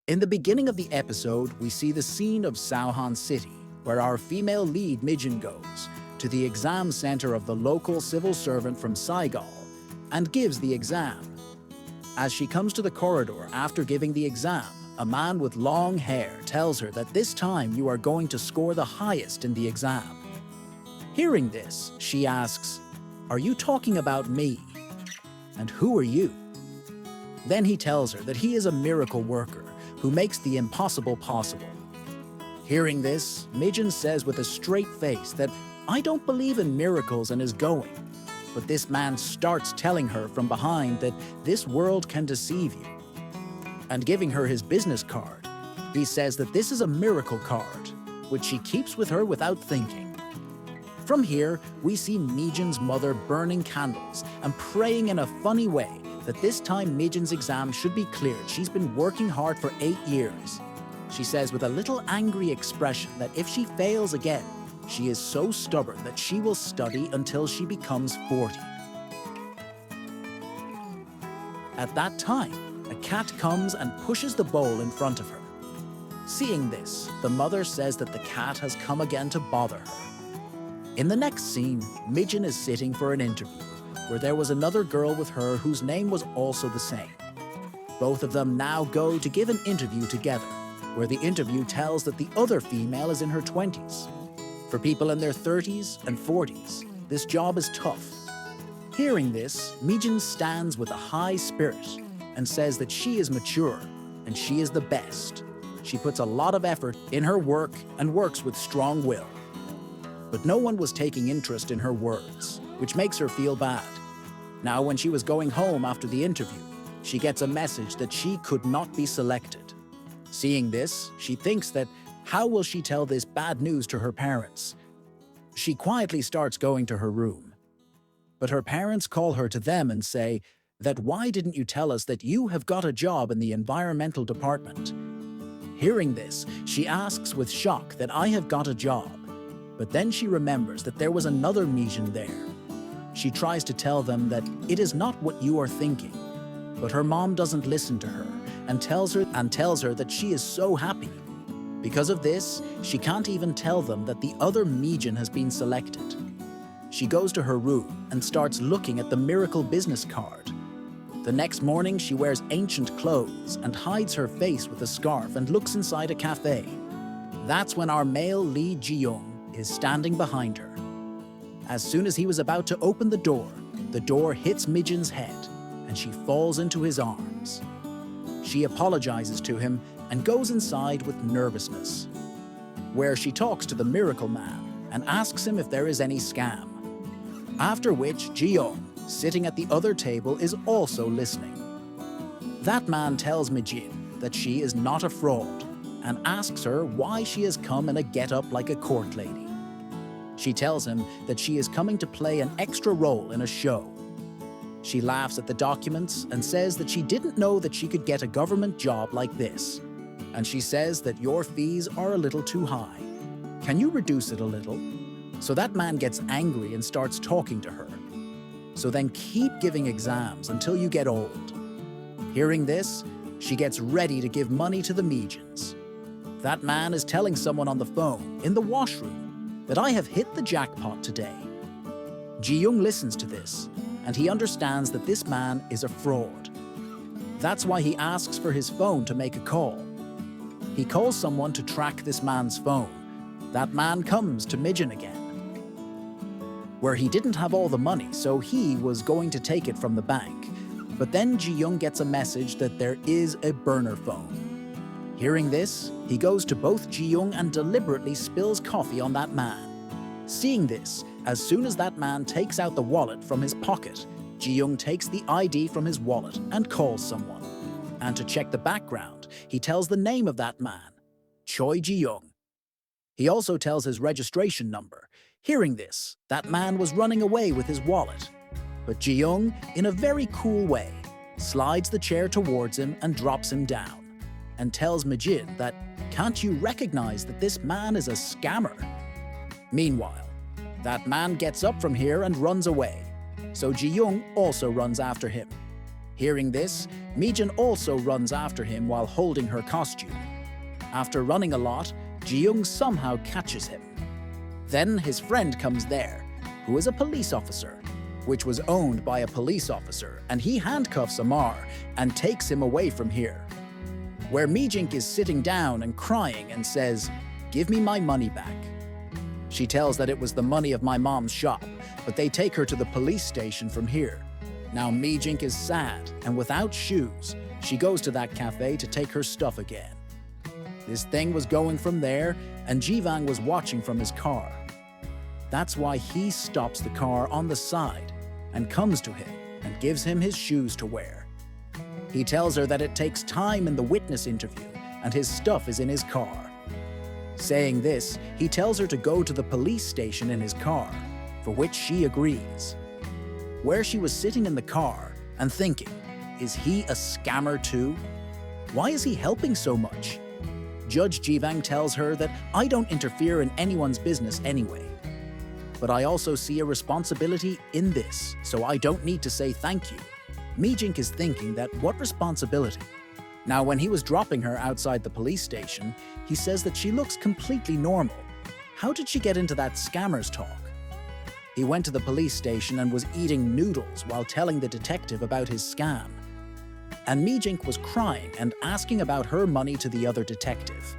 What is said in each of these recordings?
In the beginning of the episode, we see the scene of Sauhan City, where our female lead Mijin goes to the exam center of the local civil servant from Saigal and gives the exam. As she comes to the corridor after giving the exam, a man with long hair tells her that this time you are going to score the highest in the exam. Hearing this, she asks, "Are you talking about me? And who are you?" Then he tells her that he is a miracle worker who makes the impossible possible. Hearing this, Mijin says with a straight face that I don't believe in miracles and is going. But this man starts telling her from behind that this world can deceive you. And giving her his business card, he says that this is a miracle card, which she keeps with her without thinking. From here, we see Mijin's mother burning candles and praying in a funny way that this time Mijin's exam should be cleared. She's been working hard for 8 years. She says with a little angry expression that if she fails again, she is so stubborn that she will study until she becomes 40. At that time, a cat comes and pushes the bowl in front of her. Seeing this, the mother says that the cat has come again to bother her. In the next scene, Mijin is sitting for an interview, where there was another girl with her whose name was also the same. Both of them now go to give an interview together, where the interview tells that the other female is in her 20s. For people in their 30s and 40s, this job is tough. Hearing this, Mijin stands with a high spirit and says that she is mature and she is the best. She puts a lot of effort in her work and works with strong will. But no one was taking interest in her words, which makes her feel bad. Now, when she was going home after the interview, she gets a message that she could not be selected. Seeing this, she thinks that how will she tell this bad news to her parents? She quietly starts going to her room. But her parents call her to them and say that why didn't you tell us that you have got a job in the environmental department? Hearing this, she asks with shock that I have got a job. But then she remembers that there was another Mijin there. She tries to tell them that it is not what you are thinking. But her mom doesn't listen to her and tells her that she is so happy. Because of this, she can't even tell them that the other Mijin has been selected. She goes to her room and starts looking at the miracle business card. The next morning, she wears ancient clothes and hides her face with a scarf and looks inside a cafe. That's when our male lead Ji-young is standing behind her. As soon as he was about to open the door hits Mijin's head and she falls into his arms. She apologizes to him and goes inside with nervousness, where she talks to the miracle man and asks him if there is any scam. After which, Ji-young, sitting at the other table, is also listening. That man tells Mijin that she is not a fraud and asks her why she has come in a get-up like a court lady. She tells him that she is coming to play an extra role in a show. She laughs at the documents and says that she didn't know that she could get a government job like this. And she says that your fees are a little too high. Can you reduce it a little? So that man gets angry and starts talking to her. So then keep giving exams until you get old. Hearing this, she gets ready to give money to the Mijins. That man is telling someone on the phone, in the washroom, that I have hit the jackpot today. Ji-young listens to this, and he understands that this man is a fraud. That's why he asks for his phone to make a call. He calls someone to track this man's phone. That man comes to Mijin again, where he didn't have all the money, so he was going to take it from the bank. But then Ji-young gets a message that there is a burner phone. Hearing this, he goes to both Ji-young and deliberately spills coffee on that man. Seeing this, as soon as that man takes out the wallet from his pocket, Ji-young takes the ID from his wallet and calls someone. And to check the background, he tells the name of that man, Choi Ji-young. He also tells his registration number. Hearing this, that man was running away with his wallet. But Ji-young, in a very cool way, slides the chair towards him and drops him down, and tells Mijin that, can't you recognize that this man is a scammer? Meanwhile, that man gets up from here and runs away, so Ji-young also runs after him. Hearing this, Mi-jin also runs after him while holding her costume. After running a lot, Ji-young somehow catches him. Then his friend comes there, who is a police officer, which was owned by a police officer, and he handcuffs Amar and takes him away from here. Where Mi-jin is sitting down and crying and says, "Give me my money back." She tells that it was the money of my mom's shop, but they take her to the police station from here. Now Mi-jin is sad, and without shoes, she goes to that cafe to take her stuff again. This thing was going from there, and Ji-wang was watching from his car. That's why he stops the car on the side and comes to him and gives him his shoes to wear. He tells her that it takes time in the witness interview and his stuff is in his car. Saying this, he tells her to go to the police station in his car, for which she agrees. Where she was sitting in the car and thinking, is he a scammer too? Why is he helping so much? Judge Ji-wang tells her that I don't interfere in anyone's business anyway. But I also see a responsibility in this, so I don't need to say thank you. Mi-jin is thinking that what responsibility? Now, when he was dropping her outside the police station, he says that she looks completely normal. How did she get into that scammer's talk? He went to the police station and was eating noodles while telling the detective about his scam. And Mi-jin was crying and asking about her money to the other detective.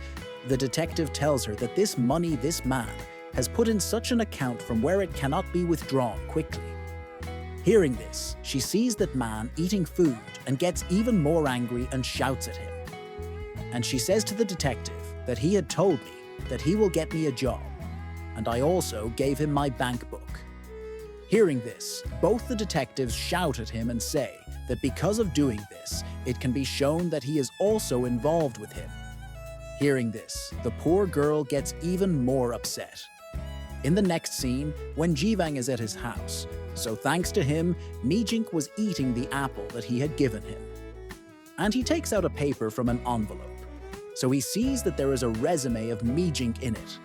The detective tells her that this money this man has put in such an account from where it cannot be withdrawn quickly. Hearing this, she sees that man eating food and gets even more angry and shouts at him. And she says to the detective that he had told me that he will get me a job, and I also gave him my bank book. Hearing this, both the detectives shout at him and say that because of doing this, it can be shown that he is also involved with him. Hearing this, the poor girl gets even more upset. In the next scene, when Ji-wang is at his house, so thanks to him, Mi-jin was eating the apple that he had given him. And he takes out a paper from an envelope, so he sees that there is a resume of Mi-jin in it.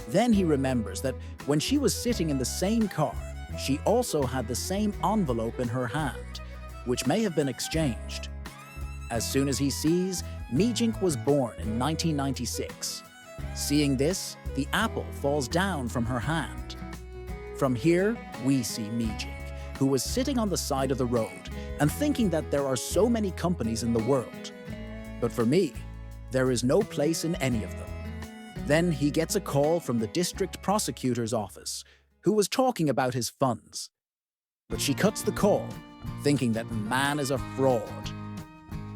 Then he remembers that when she was sitting in the same car, she also had the same envelope in her hand, which may have been exchanged. As soon as he sees, Mi-jin was born in 1996. Seeing this, the apple falls down from her hand. From here, we see Mi-jin, who was sitting on the side of the road and thinking that there are so many companies in the world. But for me, there is no place in any of them. Then he gets a call from the district prosecutor's office, who was talking about his funds. But she cuts the call, thinking that man is a fraud.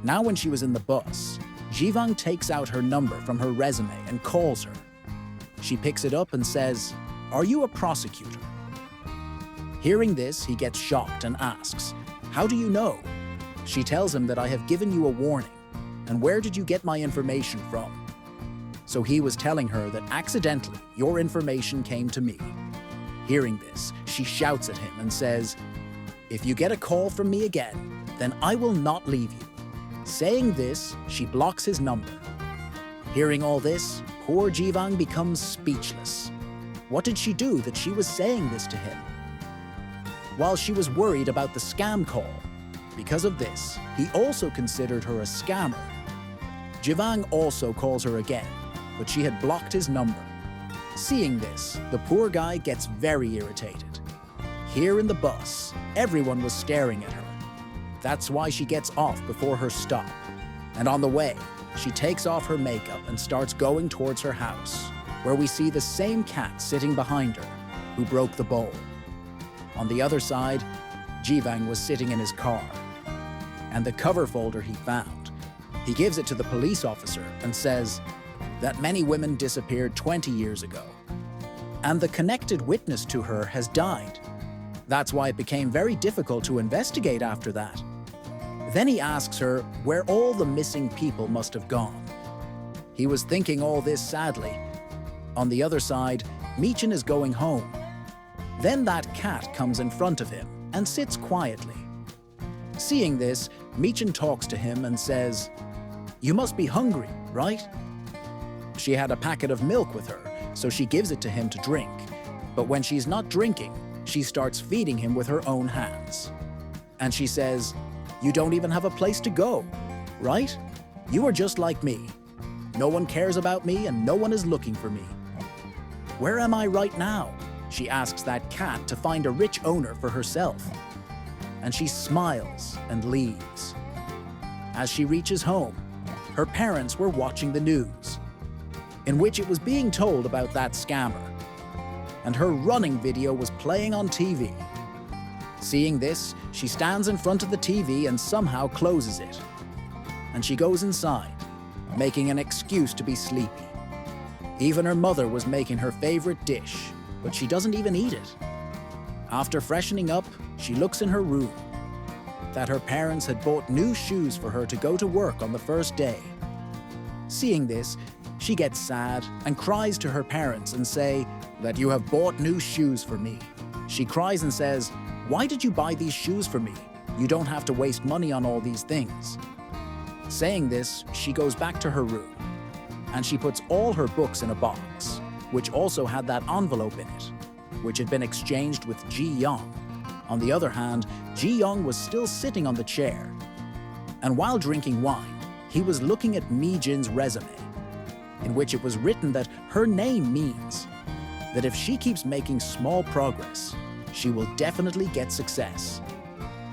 Now when she was in the bus, Ji-wang takes out her number from her resume and calls her. She picks it up and says, "Are you a prosecutor?" Hearing this, he gets shocked and asks, "How do you know?" She tells him that I have given you a warning, and where did you get my information from? So he was telling her that accidentally your information came to me. Hearing this, she shouts at him and says, "If you get a call from me again, then I will not leave you." Saying this, she blocks his number. Hearing all this, poor Ji-wang becomes speechless. What did she do that she was saying this to him? While she was worried about the scam call, because of this, he also considered her a scammer. Ji-wang also calls her again, but she had blocked his number. Seeing this, the poor guy gets very irritated. Here in the bus, everyone was staring at her. That's why she gets off before her stop. And on the way, she takes off her makeup and starts going towards her house, where we see the same cat sitting behind her, who broke the bowl. On the other side, Ji-wang was sitting in his car. And the cover folder he found, he gives it to the police officer and says that many women disappeared 20 years ago. And the connected witness to her has died. That's why it became very difficult to investigate after that. Then he asks her where all the missing people must have gone. He was thinking all this sadly. On the other side, Mi-jin is going home. Then that cat comes in front of him and sits quietly. Seeing this, Mi-jin talks to him and says, "You must be hungry, right?" She had a packet of milk with her, so she gives it to him to drink. But when she's not drinking, she starts feeding him with her own hands. And she says, You don't even have a place to go, right? You are just like me. No one cares about me and no one is looking for me. Where am I right now? She asks that cat to find a rich owner for herself. And she smiles and leaves. As she reaches home, her parents were watching the news, in which it was being told about that scammer. And her running video was playing on TV. Seeing this, she stands in front of the TV and somehow closes it. And she goes inside, making an excuse to be sleepy. Even her mother was making her favorite dish, but she doesn't even eat it. After freshening up, she looks in her room, that her parents had bought new shoes for her to go to work on the first day. Seeing this, she gets sad and cries to her parents and say that you have bought new shoes for me. She cries and says, "Why did you buy these shoes for me? You don't have to waste money on all these things." Saying this, she goes back to her room and she puts all her books in a box, which also had that envelope in it, which had been exchanged with Ji Young. On the other hand, Ji Young was still sitting on the chair, and while drinking wine, he was looking at Mi Jin's resume, in which it was written that her name means that if she keeps making small progress, she will definitely get success.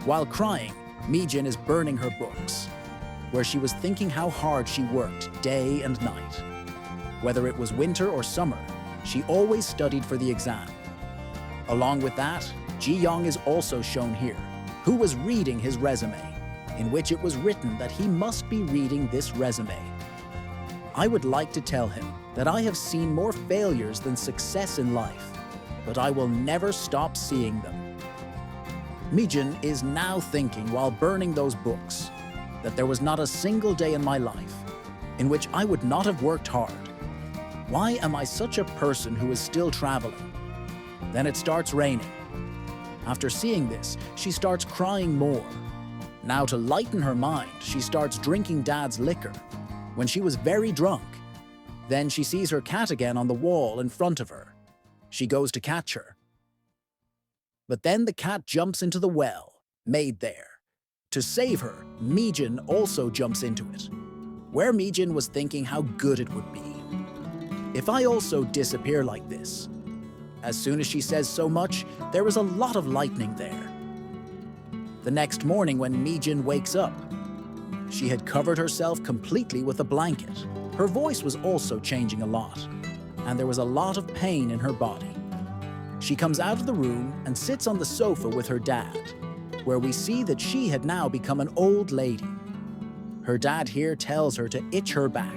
While crying, Mi Jin is burning her books, where she was thinking how hard she worked day and night. Whether it was winter or summer, she always studied for the exam. Along with that, Ji Young is also shown here, who was reading his resume, in which it was written that he must be reading this resume. I would like to tell him that I have seen more failures than success in life, but I will never stop seeing them. Mi Jin is now thinking while burning those books that there was not a single day in my life in which I would not have worked hard. Why am I such a person who is still traveling? Then it starts raining. After seeing this, she starts crying more. Now to lighten her mind, she starts drinking Dad's liquor when she was very drunk. Then she sees her cat again on the wall in front of her. She goes to catch her. But then the cat jumps into the well, made there. To save her, Mi Jin also jumps into it, where Mi Jin was thinking how good it would be if I also disappear like this. As soon as she says so much, there was a lot of lightning there. The next morning when Mi Jin wakes up, she had covered herself completely with a blanket. Her voice was also changing a lot, and there was a lot of pain in her body. She comes out of the room and sits on the sofa with her dad, where we see that she had now become an old lady. Her dad here tells her to itch her back,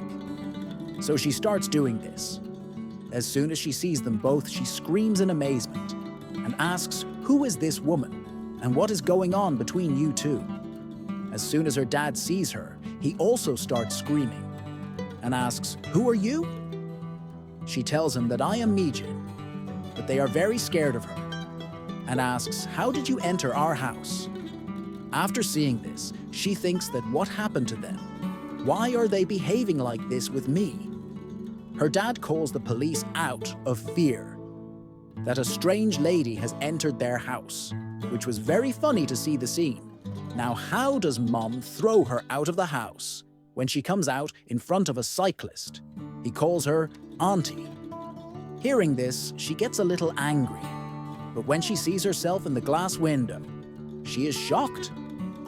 so she starts doing this. As soon as she sees them both, she screams in amazement and asks, "Who is this woman? And what is going on between you two?" As soon as her dad sees her, he also starts screaming and asks, "Who are you?" She tells him that I am Mi Jin, but they are very scared of her and asks, "How did you enter our house?" After seeing this, she thinks that what happened to them? Why are they behaving like this with me? Her dad calls the police out of fear that a strange lady has entered their house, which was very funny to see the scene. Now, how does Mom throw her out of the house when she comes out in front of a cyclist? He calls her Auntie. Hearing this, she gets a little angry, but when she sees herself in the glass window, she is shocked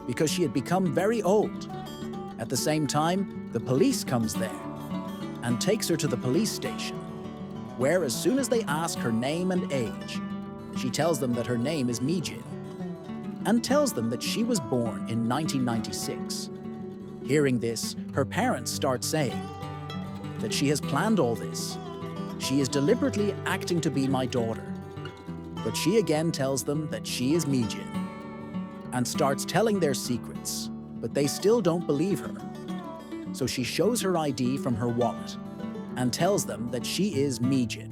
because she had become very old. At the same time, the police comes there and takes her to the police station, where as soon as they ask her name and age, she tells them that her name is Mi Jin, and tells them that she was born in 1996. Hearing this, her parents start saying that she has planned all this. She is deliberately acting to be my daughter. But she again tells them that she is Mi Jin, and starts telling their secrets, but they still don't believe her. So she shows her ID from her wallet and tells them that she is Mi Jin.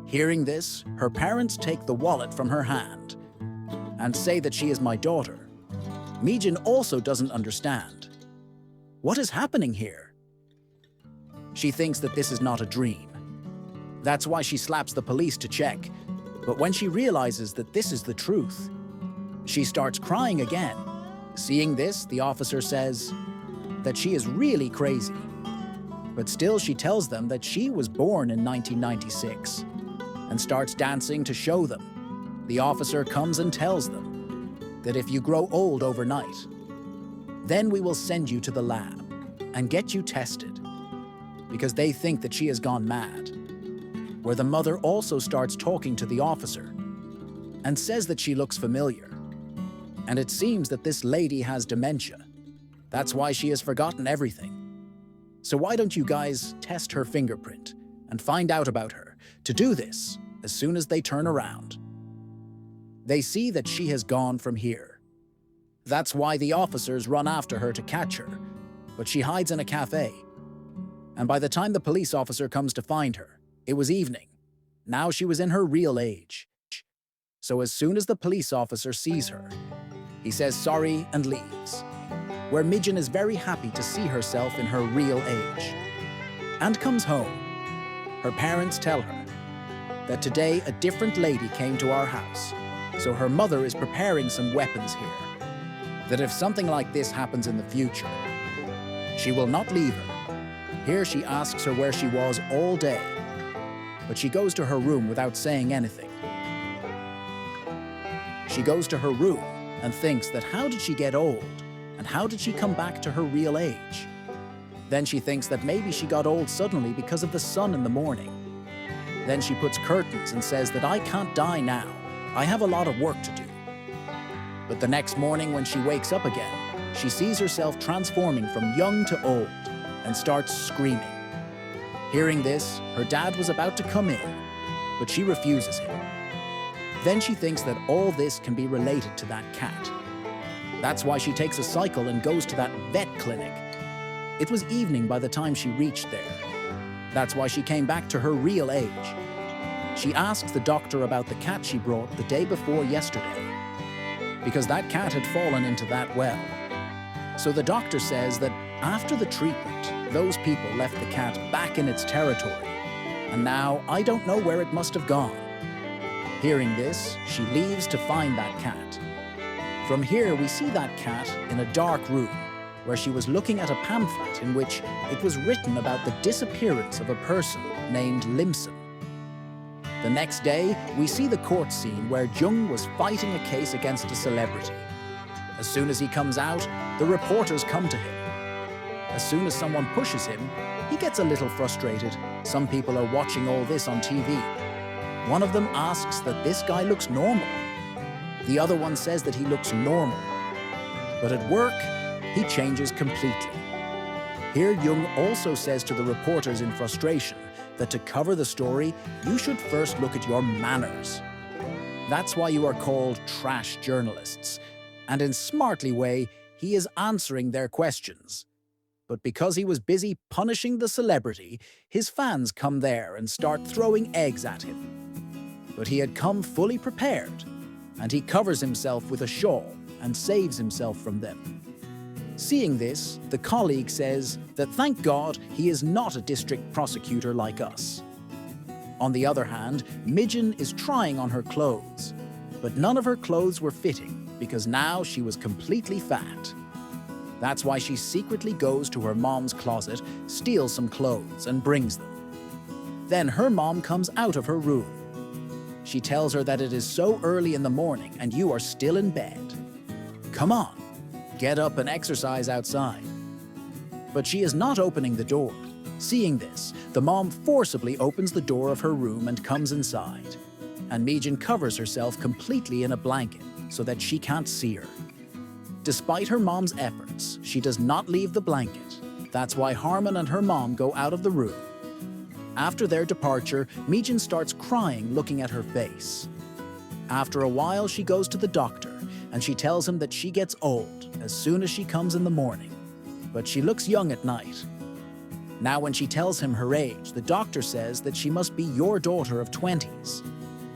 Hearing this, her parents take the wallet from her hand and say that she is my daughter. Mi Jin also doesn't understand. What is happening here? She thinks that this is not a dream. That's why she slaps the police to check, but when she realizes that this is the truth, she starts crying again Seeing this, the officer says that she is really crazy. But still she tells them that she was born in 1996 and starts dancing to show them. The officer comes and tells them that if you grow old overnight, then we will send you to the lab and get you tested, because they think that she has gone mad. Where the mother also starts talking to the officer and says that she looks familiar. And it seems that this lady has dementia. That's why she has forgotten everything. So why don't you guys test her fingerprint and find out about her? To do this, as soon as they turn around, they see that she has gone from here. That's why the officers run after her to catch her, but she hides in a cafe. And by the time the police officer comes to find her, it was evening. Now she was in her real age. So as soon as the police officer sees her, he says sorry and leaves, where Mijin is very happy to see herself in her real age. And comes home. Her parents tell her that today a different lady came to our house, so her mother is preparing some weapons here, that if something like this happens in the future, she will not leave her. Here she asks her where she was all day, but she goes to her room without saying anything. She goes to her room and thinks that how did she get old, and how did she come back to her real age? Then she thinks that maybe she got old suddenly because of the sun in the morning. Then she puts curtains and says that I can't die now, I have a lot of work to do. But the next morning when she wakes up again, she sees herself transforming from young to old and starts screaming. Hearing this, her dad was about to come in, but she refuses him. Then she thinks that all this can be related to that cat. That's why she takes a cycle and goes to that vet clinic. It was evening by the time she reached there. That's why she came back to her real age. She asks the doctor about the cat she brought the day before yesterday, because that cat had fallen into that well. So the doctor says that after the treatment, those people left the cat back in its territory, and now I don't know where it must have gone. Hearing this, she leaves to find that cat. From here, we see that cat in a dark room, where she was looking at a pamphlet in which it was written about the disappearance of a person named Limson. The next day, we see the court scene where Jung was fighting a case against a celebrity. As soon as he comes out, the reporters come to him. As soon as someone pushes him, he gets a little frustrated. Some people are watching all this on TV. One of them asks that this guy looks normal. The other one says that he looks normal. But at work, he changes completely. Here, Jung also says to the reporters in frustration that to cover the story, you should first look at your manners. That's why you are called trash journalists. And in smartly way, he is answering their questions. But because he was busy punishing the celebrity, his fans come there and start throwing eggs at him. But he had come fully prepared, and he covers himself with a shawl and saves himself from them. Seeing this, the colleague says that thank God he is not a district prosecutor like us. On the other hand, Mijin is trying on her clothes, but none of her clothes were fitting because now she was completely fat. That's why she secretly goes to her mom's closet, steals some clothes, and brings them. Then her mom comes out of her room. She tells her that it is so early in the morning and you are still in bed. Come on, get up and exercise outside. But she is not opening the door. Seeing this, the mom forcibly opens the door of her room and comes inside. And Mijin covers herself completely in a blanket so that she can't see her. Despite her mom's efforts, she does not leave the blanket. That's why Harman and her mom go out of the room. After their departure, Mijin starts crying looking at her face. After a while, she goes to the doctor and she tells him that she gets old as soon as she comes in the morning, but she looks young at night. Now when she tells him her age, the doctor says that she must be your daughter of 20s.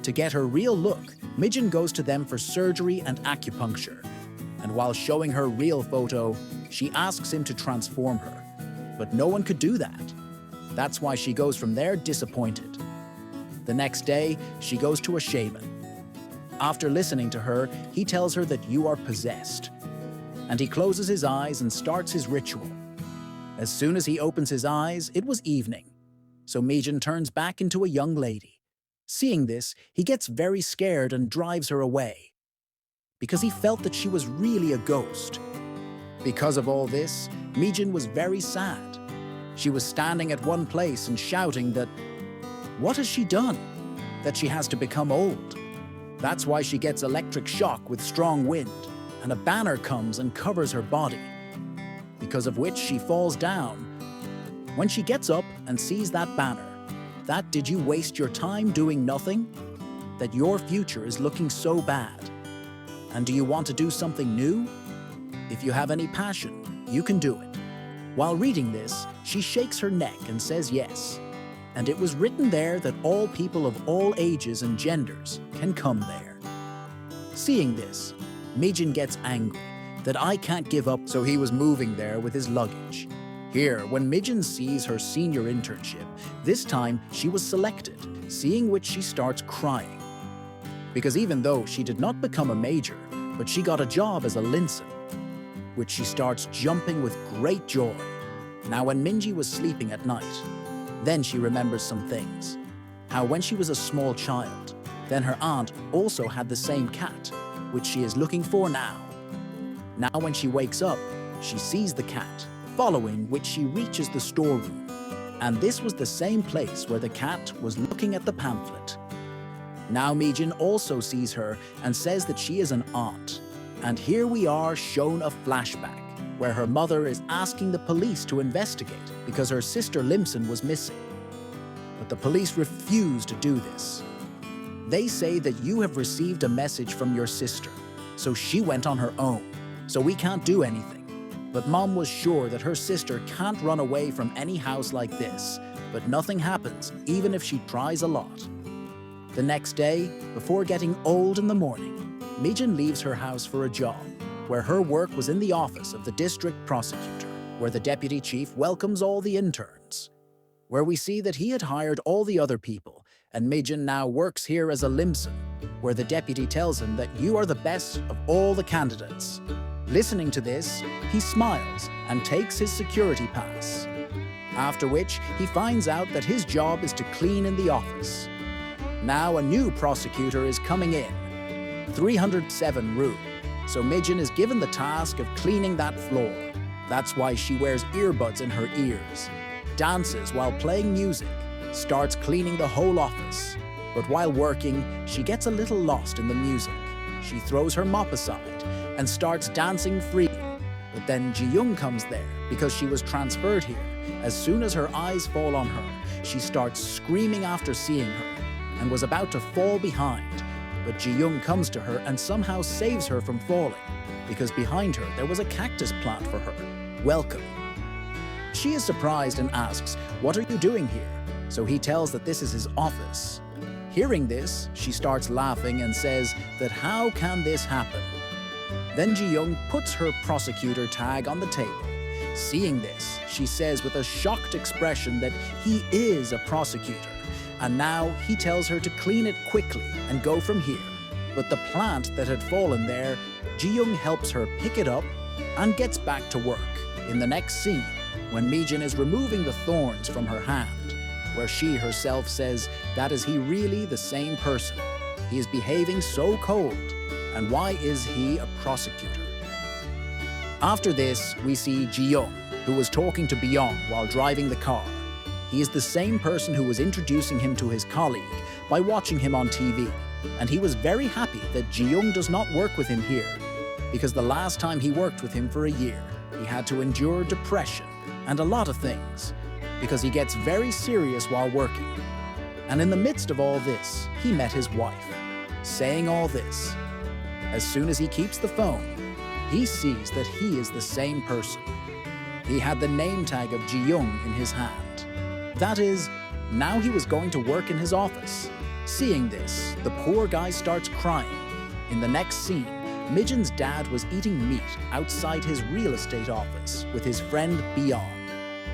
To get her real look, Mijin goes to them for surgery and acupuncture. And while showing her real photo, she asks him to transform her. But no one could do that. That's why she goes from there disappointed. The next day, she goes to a shaman. After listening to her, he tells her that you are possessed. and he closes his eyes and starts his ritual. As soon as he opens his eyes, it was evening, so Mijin turns back into a young lady. Seeing this, he gets very scared and drives her away, because he felt that she was really a ghost. Because of all this, Mijin was very sad. She was standing at one place and shouting that, what has she done? That she has to become old. That's why she gets electric shock with strong wind, and a banner comes and covers her body, because of which she falls down. When she gets up and sees that banner, that did you waste your time doing nothing? That your future is looking so bad. And do you want to do something new? If you have any passion, you can do it. While reading this, she shakes her neck and says yes. And it was written there that all people of all ages and genders can come there. Seeing this, Mijin gets angry that I can't give up, so he was moving there with his luggage. Here, when Mijin sees her senior internship, this time she was selected, seeing which she starts crying. Because even though she did not become a major, but she got a job as a linson, which she starts jumping with great joy. Now when Minji was sleeping at night, then she remembers some things. How when she was a small child, then her aunt also had the same cat, which she is looking for now. Now when she wakes up, she sees the cat, following which she reaches the storeroom. And this was the same place where the cat was looking at the pamphlet. Now Mijin also sees her and says that she is an aunt. And here we are shown a flashback, where her mother is asking the police to investigate because her sister Limson was missing. But the police refuse to do this. They say that you have received a message from your sister, so she went on her own, so we can't do anything. But Mom was sure that her sister can't run away from any house like this, but nothing happens even if she tries a lot. The next day, before getting old in the morning, Mijin leaves her house for a job, where her work was in the office of the district prosecutor, where the deputy chief welcomes all the interns, where we see that he had hired all the other people, and Mijin now works here as a limson, where the deputy tells him that you are the best of all the candidates. Listening to this, he smiles and takes his security pass, after which he finds out that his job is to clean in the office. Now a new prosecutor is coming in, 307 room, so Mijin is given the task of cleaning that floor. That's why she wears earbuds in her ears, dances while playing music, starts cleaning the whole office. But while working, she gets a little lost in the music. She throws her mop aside and starts dancing freely. But then Ji-young comes there because she was transferred here. As soon as her eyes fall on her, she starts screaming after seeing her and was about to fall behind. But Ji-young comes to her and somehow saves her from falling, because behind her there was a cactus plant for her. Welcome. She is surprised and asks, "What are you doing here?" So he tells that this is his office. Hearing this, she starts laughing and says that how can this happen? Then Ji-young puts her prosecutor tag on the table. Seeing this, she says with a shocked expression that he is a prosecutor. And now he tells her to clean it quickly and go from here. But the plant that had fallen there, Ji-young helps her pick it up and gets back to work. In the next scene, when Mijin is removing the thorns from her hand, where she herself says that is he really the same person? He is behaving so cold, and why is he a prosecutor? After this, we see Ji-young, who was talking to Byung while driving the car. He is the same person who was introducing him to his colleague by watching him on TV, and he was very happy that Ji-young does not work with him here, because the last time he worked with him for a year, he had to endure depression and a lot of things, because he gets very serious while working. And in the midst of all this, he met his wife. Saying all this, as soon as he keeps the phone, he sees that he is the same person. He had the name tag of Ji-young in his hand. That is, now he was going to work in his office. Seeing this, the poor guy starts crying. In the next scene, Mijin's dad was eating meat outside his real estate office with his friend Byung.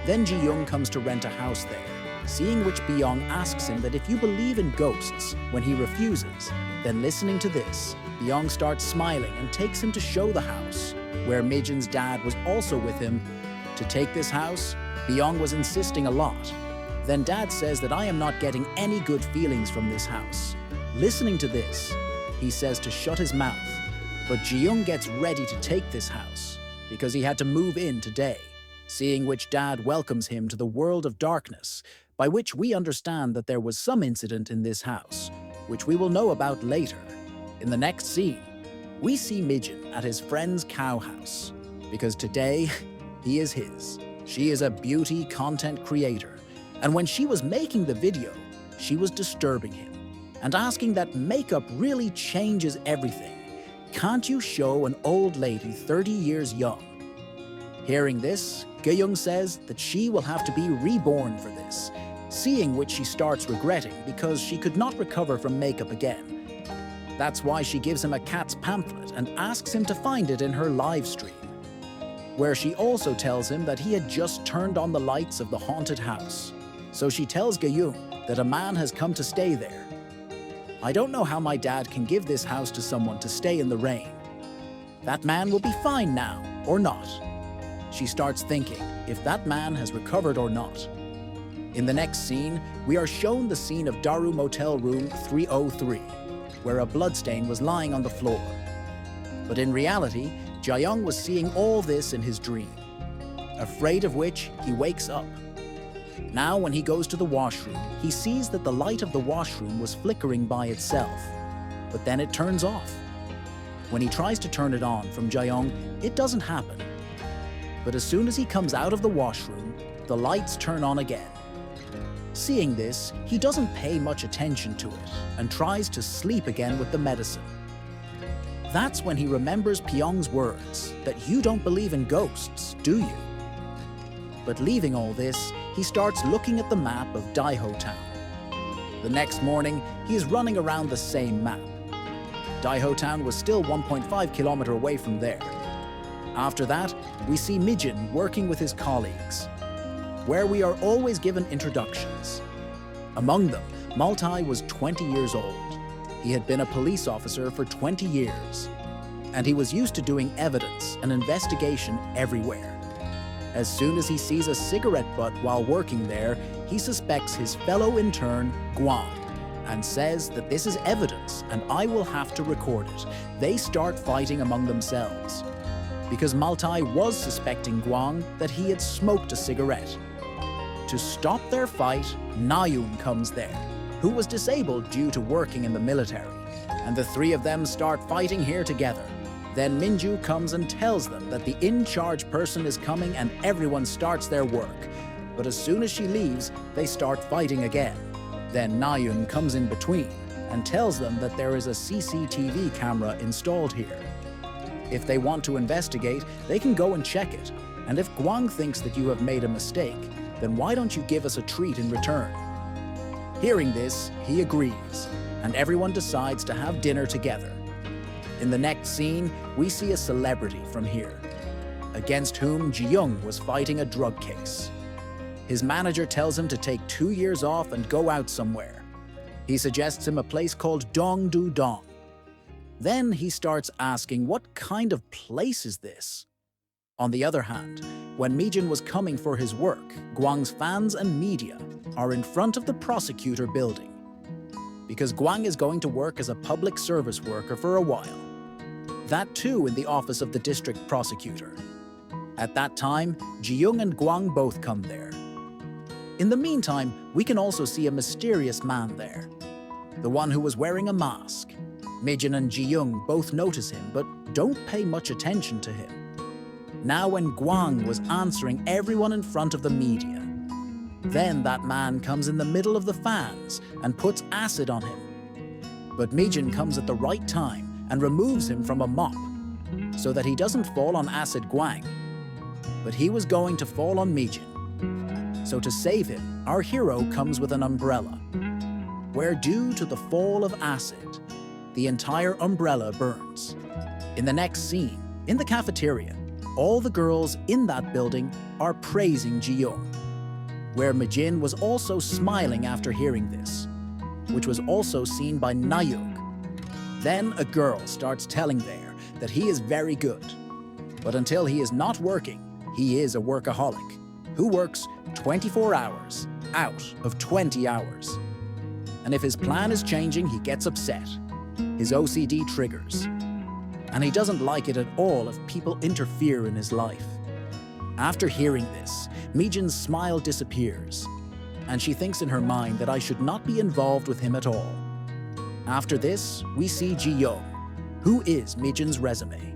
Then Ji-young comes to rent a house there, seeing which Byung asks him that if you believe in ghosts, when he refuses, then listening to this, Byung starts smiling and takes him to show the house. where Mijin's dad was also with him, to take this house, Byung was insisting a lot. Then dad says that I am not getting any good feelings from this house. Listening to this, he says to shut his mouth, but Ji-young gets ready to take this house because he had to move in today, seeing which dad welcomes him to the world of darkness, by which we understand that there was some incident in this house, which we will know about later. In the next scene, we see Mijin at his friend's cow house, because today, he is his. She is a beauty content creator, and when she was making the video, she was disturbing him and asking that makeup really changes everything. Can't you show an old lady 30 years young? Hearing this, Ga-young says that she will have to be reborn for this, seeing which she starts regretting because she could not recover from makeup again. That's why she gives him a cat's pamphlet and asks him to find it in her live stream, where she also tells him that he had just turned on the lights of the haunted house. So she tells Ga-young that a man has come to stay there. I don't know how my dad can give this house to someone to stay in the rain. That man will be fine now, or not. She starts thinking if that man has recovered or not. In the next scene, we are shown the scene of Daru Motel Room 303, where a bloodstain was lying on the floor. But in reality, Jae-young was seeing all this in his dream, afraid of which he wakes up. Now when he goes to the washroom, he sees that the light of the washroom was flickering by itself, but then it turns off. When he tries to turn it on from Jae-young, it doesn't happen. But as soon as he comes out of the washroom, the lights turn on again. Seeing this, he doesn't pay much attention to it and tries to sleep again with the medicine. That's when he remembers Pyong's words that you don't believe in ghosts, do you? But leaving all this, he starts looking at the map of Daeho Town. The next morning, he is running around the same map. Daeho Town was still 1.5 kilometers away from there. After that, we see Mijin working with his colleagues, where we are always given introductions. Among them, Maltai was 20 years old. He had been a police officer for 20 years, and he was used to doing evidence and investigation everywhere. As soon as he sees a cigarette butt while working there, he suspects his fellow intern, Gwang, and says that this is evidence and I will have to record it. They start fighting among themselves, because Maltai was suspecting Gwang that he had smoked a cigarette. To stop their fight, Na-yoon comes there, who was disabled due to working in the military, and the three of them start fighting here together. Then Minju comes and tells them that the in-charge person is coming and everyone starts their work. But as soon as she leaves, they start fighting again. Then Na-yoon comes in between and tells them that there is a CCTV camera installed here. If they want to investigate, they can go and check it. And if Gwang thinks that you have made a mistake, then why don't you give us a treat in return? Hearing this, he agrees, and everyone decides to have dinner together. In the next scene, we see a celebrity from here, against whom Ji-young was fighting a drug case. His manager tells him to take 2 years off and go out somewhere. He suggests him a place called Dongdu-dong. Then he starts asking what kind of place is this? On the other hand, when Mijin was coming for his work, Gwang's fans and media are in front of the prosecutor building, because Gwang is going to work as a public service worker for a while. That too in the office of the district prosecutor. At that time, Ji-young and Gwang both come there. In the meantime, we can also see a mysterious man there, the one who was wearing a mask. Mijin and Ji-young both notice him, but don't pay much attention to him. Now when Gwang was answering everyone in front of the media, then that man comes in the middle of the fans and puts acid on him. But Mijin comes at the right time and removes him from a mop, so that he doesn't fall on acid Gwang. But he was going to fall on Mijin. So to save him, our hero comes with an umbrella, where due to the fall of acid, the entire umbrella burns. In the next scene, in the cafeteria, all the girls in that building are praising Ji-young, where Mijin was also smiling after hearing this, which was also seen by Na-yoon. Then a girl starts telling there that he is very good. But until he is not working, he is a workaholic who works 24 hours out of 20 hours. And if his plan is changing, he gets upset. His OCD triggers. And he doesn't like it at all if people interfere in his life. After hearing this, Mijin's smile disappears, and she thinks in her mind that I should not be involved with him at all. After this, we see Ji-young, who is Mijin's resume.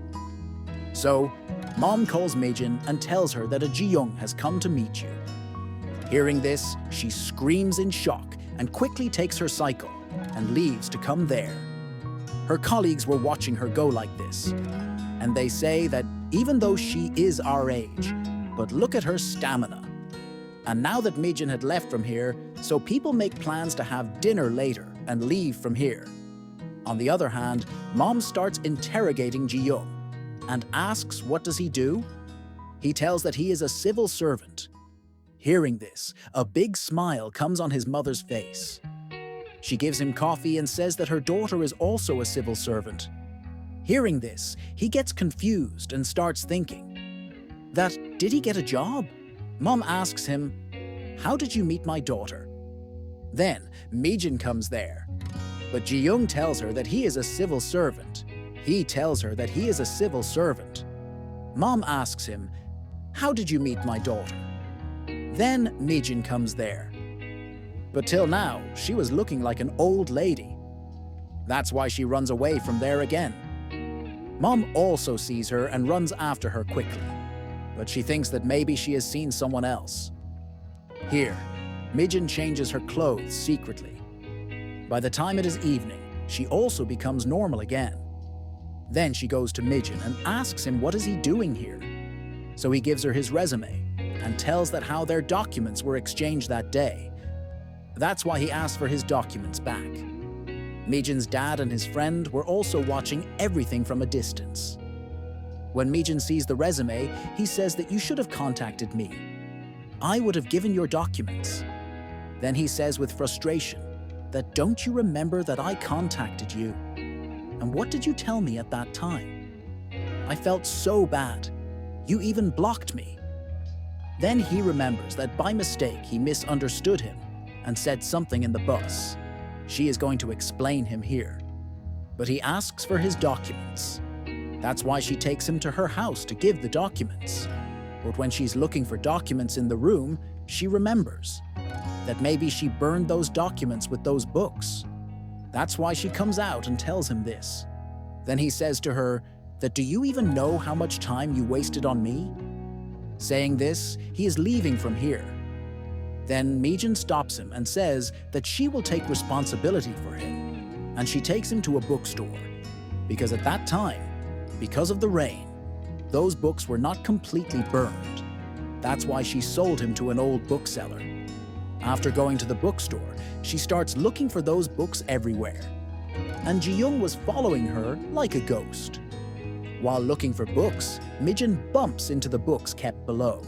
So, Mom calls Mijin and tells her that a Ji-young has come to meet you. Hearing this, she screams in shock and quickly takes her cycle and leaves to come there. Her colleagues were watching her go like this, and they say that even though she is our age, but look at her stamina. And now that Mijin had left from here, so people make plans to have dinner later and leave from here. On the other hand, Mom starts interrogating Ji-young and asks what does he do? He tells that he is a civil servant. Hearing this, a big smile comes on his mother's face. She gives him coffee and says that her daughter is also a civil servant. Hearing this, he gets confused and starts thinking that did he get a job? Mom asks him, "How did you meet my daughter?" Then Mijin comes there, but Ji-young tells her that he is a civil servant. He tells her that he is a civil servant. Mom asks him, "How did you meet my daughter?" Then Mijin comes there. But till now, she was looking like an old lady. That's why she runs away from there again. Mom also sees her and runs after her quickly, but she thinks that maybe she has seen someone else. Here, Mijin changes her clothes secretly. By the time it is evening, she also becomes normal again. Then she goes to Mijin and asks him what is he doing here. So he gives her his resume and tells that how their documents were exchanged that day. That's why he asked for his documents back. Mijin's dad and his friend were also watching everything from a distance. When Mijin sees the resume, he says that you should have contacted me. I would have given your documents. Then he says with frustration that don't you remember that I contacted you? And what did you tell me at that time? I felt so bad. You even blocked me. Then he remembers that by mistake he misunderstood him and said something in the bus. She is going to explain him here. But he asks for his documents. That's why she takes him to her house to give the documents. But when she's looking for documents in the room, she remembers that maybe she burned those documents with those books. That's why she comes out and tells him this. Then he says to her that do you even know how much time you wasted on me? Saying this, he is leaving from here. Then Mijin stops him and says that she will take responsibility for him, and she takes him to a bookstore, because at that time, because of the rain, those books were not completely burned. That's why she sold him to an old bookseller. After going to the bookstore, she starts looking for those books everywhere, and Ji-young was following her like a ghost. While looking for books, Mijin bumps into the books kept below.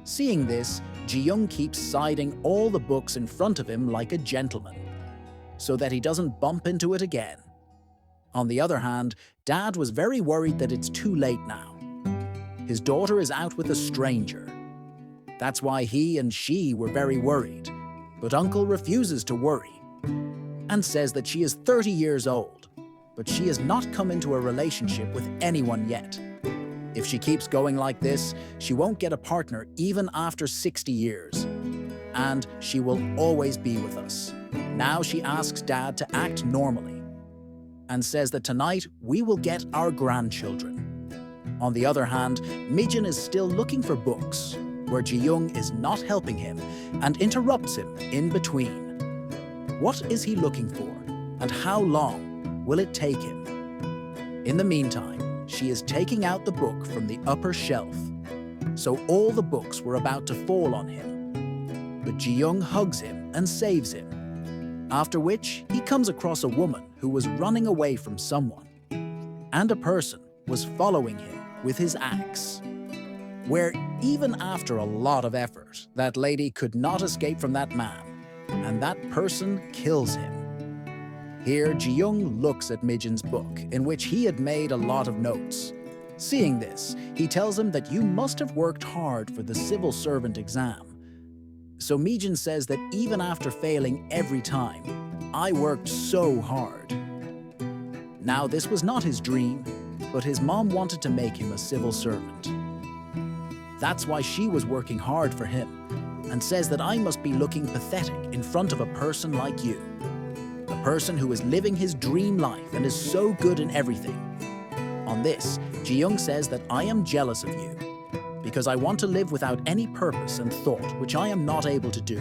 Seeing this, Ji-young keeps siding all the books in front of him like a gentleman, so that he doesn't bump into it again. On the other hand, Dad was very worried that it's too late now. His daughter is out with a stranger. That's why he and she were very worried, but Uncle refuses to worry and says that she is 30 years old, but she has not come into a relationship with anyone yet. If she keeps going like this, she won't get a partner even after 60 years. And she will always be with us. Now she asks Dad to act normally and says that tonight we will get our grandchildren. On the other hand, Mijin is still looking for books, where Ji-young is not helping him and interrupts him in between. What is he looking for, and how long will it take him? In the meantime, she is taking out the book from the upper shelf, so all the books were about to fall on him. But Ji-young hugs him and saves him, after which he comes across a woman who was running away from someone, and a person was following him with his axe, where even after a lot of effort, that lady could not escape from that man, and that person kills him. Here, Ji-young looks at Mijin's book, in which he had made a lot of notes, Seeing this, he tells him that you must have worked hard for the civil servant exam. So Mijin says that even after failing every time, I worked so hard. Now this was not his dream, but his mom wanted to make him a civil servant. That's why she was working hard for him, and says that I must be looking pathetic in front of a person like you. A person who is living his dream life and is so good in everything. On this, Ji-young says that I am jealous of you, because I want to live without any purpose and thought, which I am not able to do.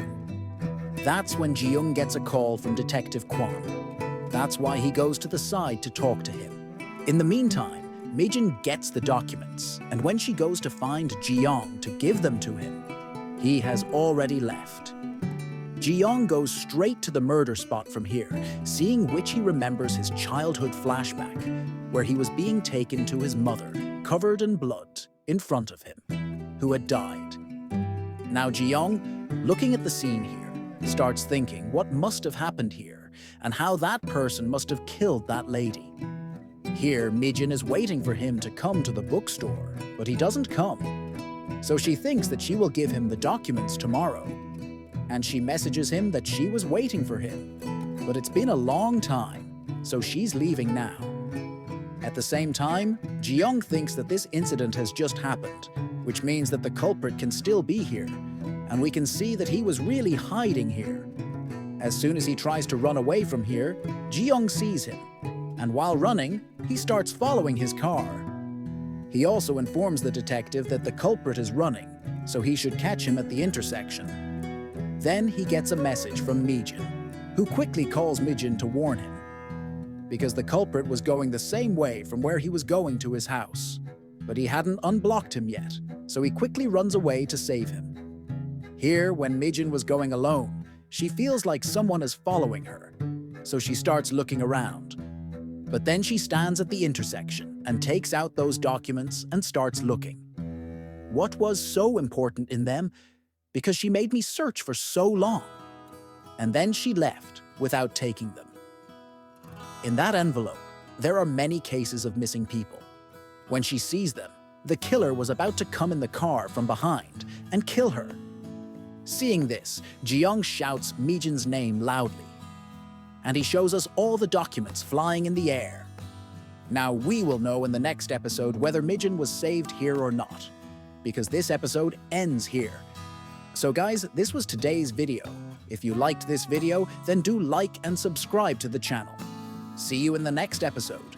That's when Ji-young gets a call from Detective Kwon. That's why he goes to the side to talk to him. In the meantime, Mijin gets the documents, and when she goes to find Ji-young to give them to him, he has already left. Ji-young goes straight to the murder spot from here, seeing which he remembers his childhood flashback, where he was being taken to his mother, covered in blood, in front of him, who had died. Now Ji-young, looking at the scene here, starts thinking what must have happened here, and how that person must have killed that lady. Here, Mijin is waiting for him to come to the bookstore, but he doesn't come. So she thinks that she will give him the documents tomorrow. And she messages him that she was waiting for him. But it's been a long time, so she's leaving now. At the same time, Ji-young thinks that this incident has just happened, which means that the culprit can still be here, and we can see that he was really hiding here. As soon as he tries to run away from here, Ji-young sees him, and while running, he starts following his car. He also informs the detective that the culprit is running, so he should catch him at the intersection. Then he gets a message from Mijin, who quickly calls Mijin to warn him, because the culprit was going the same way from where he was going to his house. But he hadn't unblocked him yet, so he quickly runs away to save him. Here, when Mijin was going alone, she feels like someone is following her, so she starts looking around. But then she stands at the intersection and takes out those documents and starts looking. What was so important in them? Because she made me search for so long. And then she left without taking them. In that envelope, there are many cases of missing people. When she sees them, the killer was about to come in the car from behind and kill her. Seeing this, Ji-young shouts Mijin's name loudly, and he shows us all the documents flying in the air. Now we will know in the next episode whether Mijin was saved here or not, because this episode ends here. So guys, this was today's video. If you liked this video, then do like and subscribe to the channel. See you in the next episode.